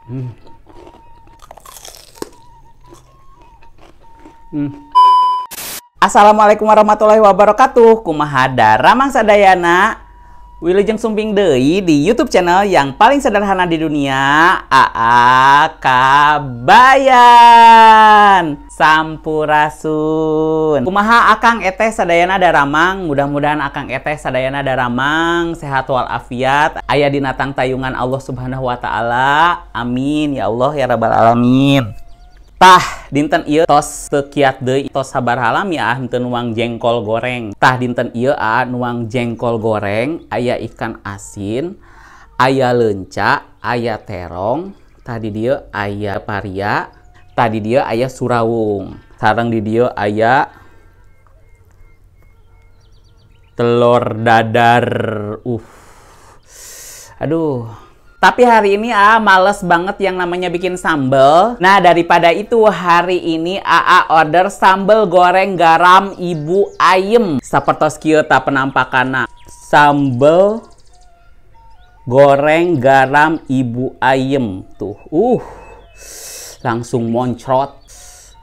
Hmm. Assalamualaikum warahmatullahi wabarakatuh. Kumaha daramang sadayana. Wilujeng sumping deui di YouTube channel yang paling sederhana di dunia, AA Kabayan. Sampurasun. Kumaha Akang Eteh sadayana daramang, mudah-mudahan Akang Eteh sadayana daramang sehat walafiat, aya dina tangtayungan Allah Subhanahu wa taala. Amin ya Allah ya rabbal alamin. Tah dinten ieu tos teu kiat deui, tos sabar halam ya henteu nuang jengkol goreng. Tah dinten ieu nuang jengkol goreng, aya ikan asin, aya leunca, aya terong, tah di dieu aya paria, tah di dieu aya surawung. Sareng di dieu aya telur dadar. Aduh. Tapi hari ini males banget yang namanya bikin sambal. Nah, daripada itu hari ini order sambal goreng garam Ibu Ayem. Sapertos kieu ta penampakanna. Sambal goreng garam Ibu Ayem. Tuh, langsung moncrot.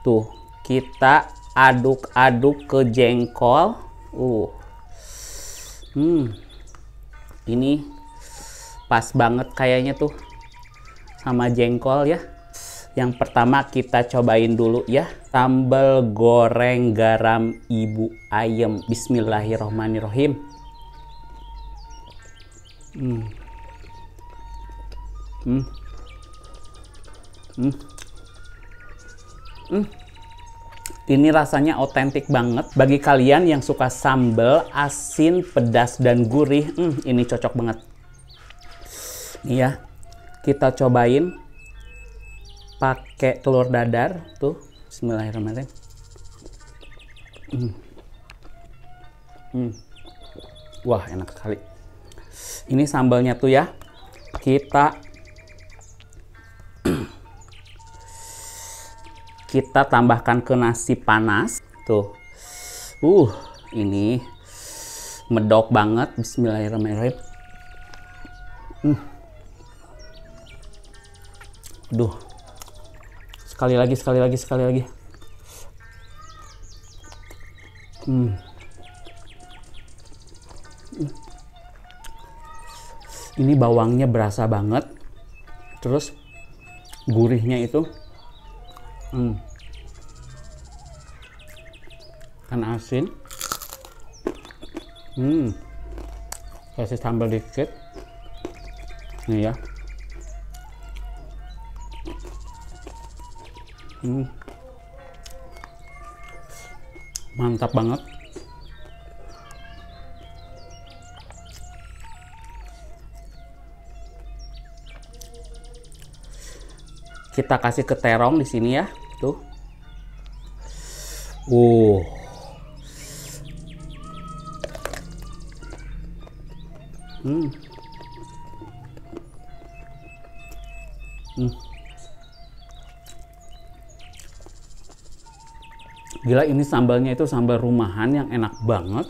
Tuh, kita aduk-aduk ke jengkol. Ini pas banget kayaknya tuh sama jengkol ya. Yang pertama kita cobain dulu ya, sambal goreng garam Ibu Ayem. Bismillahirrohmanirrohim. Ini rasanya otentik banget. Bagi kalian yang suka sambal asin, pedas, dan gurih, ini cocok banget. Nih ya, kita cobain pakai telur dadar tuh. Bismillahirrahmanirrahim. Wah, enak sekali. Ini sambalnya tuh ya, kita tambahkan ke nasi panas tuh. Ini medok banget. Bismillahirrahmanirrahim. Duh, sekali lagi. Ini bawangnya berasa banget, terus gurihnya itu, kan asin, kasih sambal dikit, nih ya. Mantap banget. Kita kasih ke terong di sini ya, tuh. Gila, ini sambalnya itu sambal rumahan yang enak banget.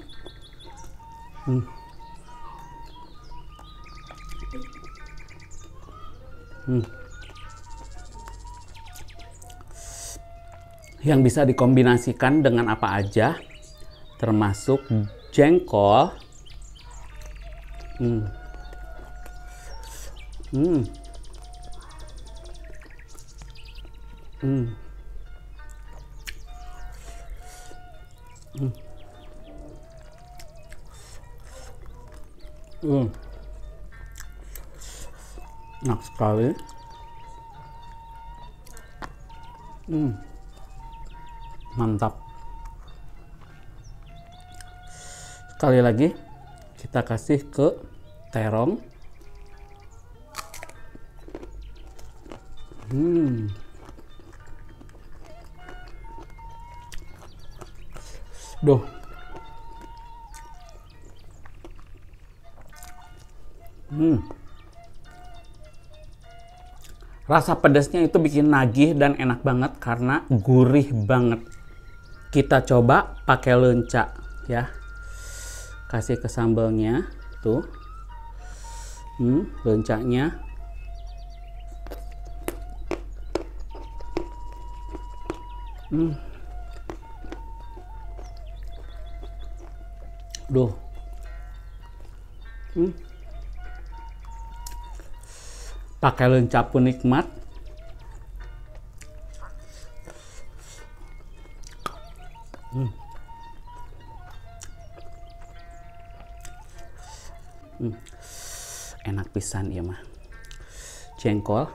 Yang bisa dikombinasikan dengan apa aja, termasuk jengkol. Enak sekali. Mantap. Sekali lagi kita kasih ke terong. Duh. Rasa pedasnya itu bikin nagih dan enak banget karena gurih banget. Kita coba pakai leunca ya. Kasih ke sambalnya tuh. Leuncanya. Duh. Pakai lencap pun nikmat. Enak pisan ya mah. Jengkol.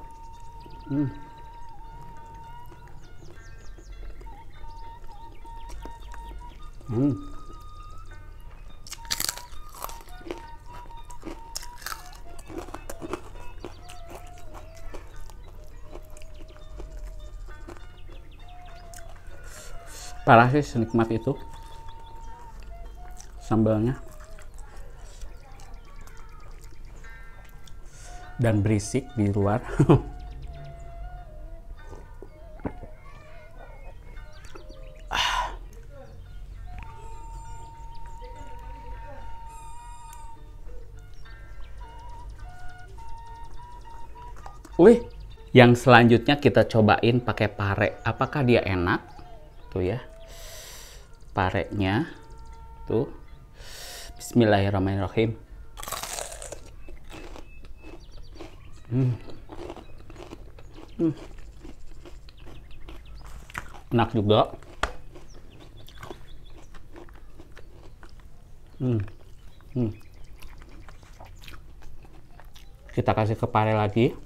Parah sih senikmat itu sambalnya, dan berisik di luar. Wih, yang selanjutnya kita cobain pakai pare. Apakah dia enak? Tuh ya, parenya tuh. Bismillahirrahmanirrahim. Enak juga. Kita kasih ke pare lagi.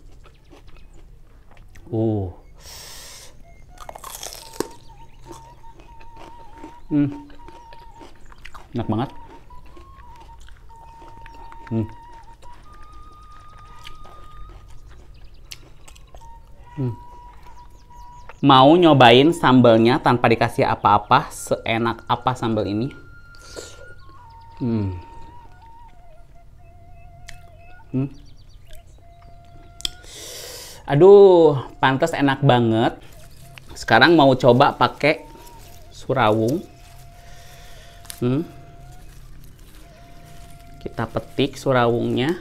Enak banget. Mau nyobain sambalnya tanpa dikasih apa-apa, seenak apa sambal ini? Aduh, pantas enak banget. Sekarang mau coba pakai surawung. Kita petik surawungnya.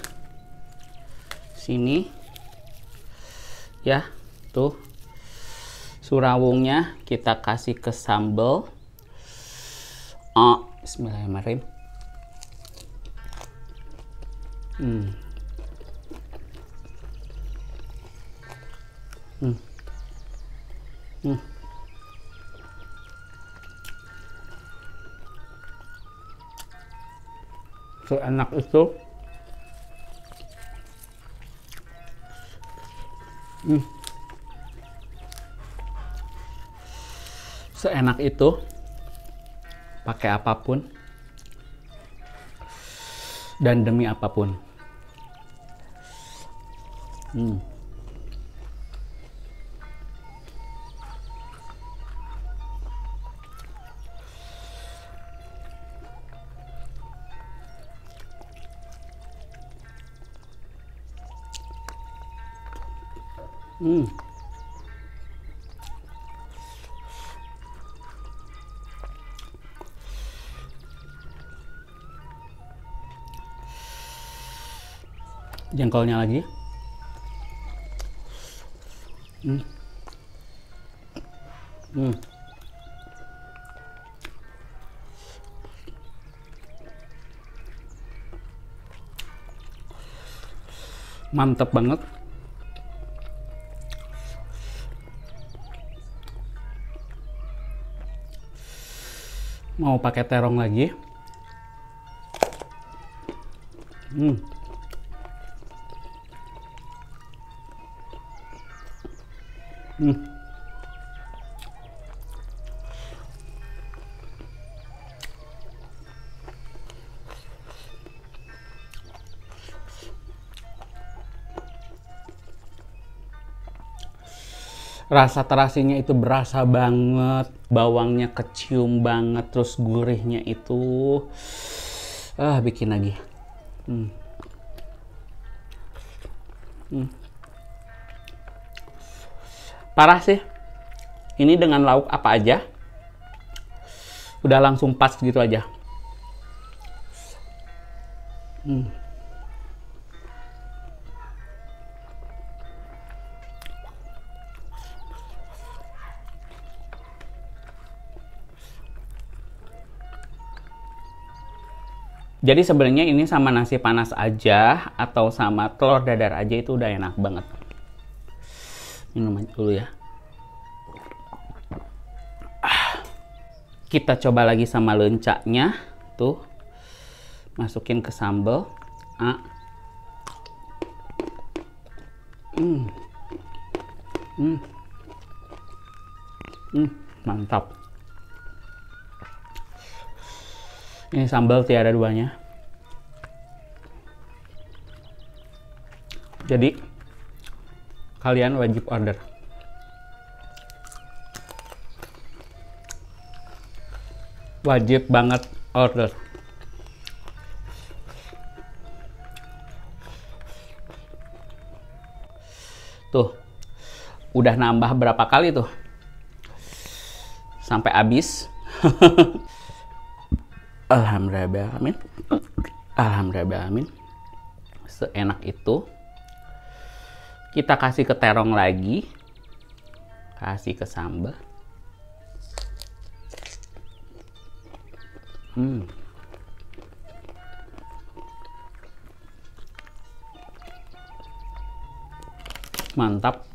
Sini. Ya, tuh. Surawungnya kita kasih ke sambal. Bismillahirrahmanirrahim. Seenak itu. Seenak itu. Pakai apapun. Dan demi apapun. Jengkolnya lagi. Mantap banget. Mau pakai terong lagi. Rasa terasinya itu berasa banget, bawangnya kecium banget, terus gurihnya itu bikin lagi. Parah sih. Ini dengan lauk apa aja udah langsung pas gitu aja. Jadi sebenarnya ini sama nasi panas aja atau sama telur dadar aja itu udah enak banget. Minum dulu ya. Kita coba lagi sama lencaknya. Tuh. Masukin ke sambal. Mantap. Ini sambal tiada duanya. Jadi kalian wajib order. Wajib banget order. Tuh. Udah nambah berapa kali tuh? Sampai habis. Alhamdulillah. Alhamdulillah. Seenak itu. Kita kasih ke terong lagi. Kasih ke sambal. Mantap.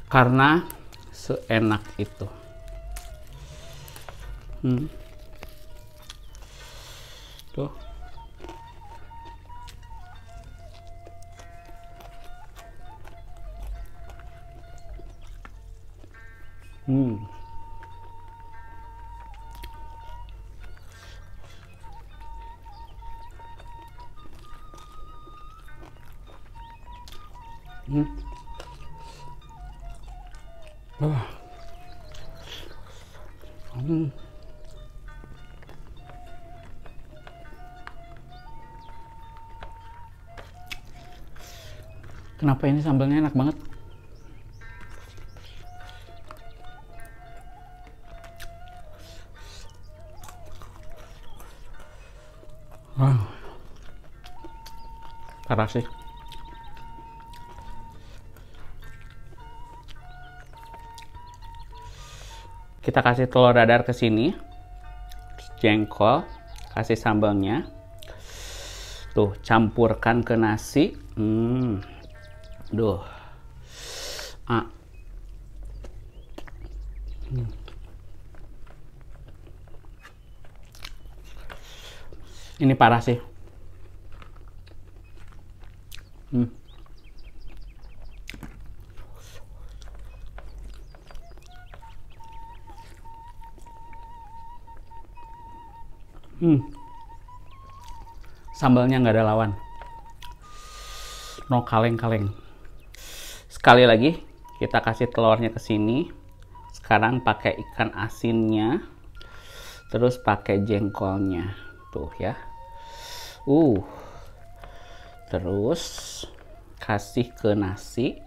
Karena seenak itu. Tuh. Kenapa ini sambalnya enak banget? Parah sih. Kita kasih telur dadar ke sini, jengkol, kasih sambalnya. Tuh, campurkan ke nasi. Duh. Ini parah sih. Sambalnya nggak ada lawan. No kaleng-kaleng. Sekali lagi kita kasih telurnya ke sini. Sekarang pakai ikan asinnya. Terus pakai jengkolnya. Tuh ya. Terus kasih ke nasi.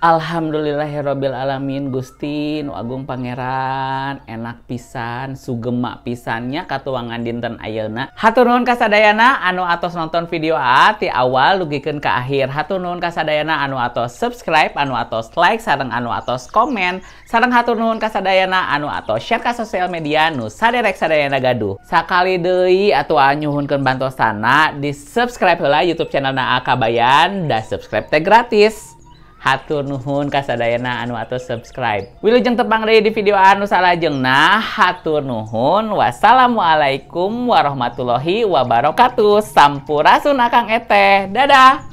Alhamdulillahirabbil alamin. Gusti nu agung pangeran, enak pisan, sugema pisannya katuangan dinten ayeuna. Hatur nuhun ka sadayana anu atos nonton video ti awal dugikeun ka akhir. Hatur nuhun ka sadayana anu atos subscribe, anu atos like, sareng anu atos komen. Sareng hatur nuhun ka sadayana anu atos share ka sosial media nu saderek sadayana gaduh. Sakali deui atuh nyuhunkeun bantosana di subscribe heula YouTube channelna Akabayan, da subscribe teh gratis. Hatur nuhun kasadayana anu atos subscribe. Wilujeng tepang deui di video anu salajengna. Hatur nuhun. Wassalamualaikum warahmatullahi wabarakatuh. Sampurasun akang eteh. Dadah.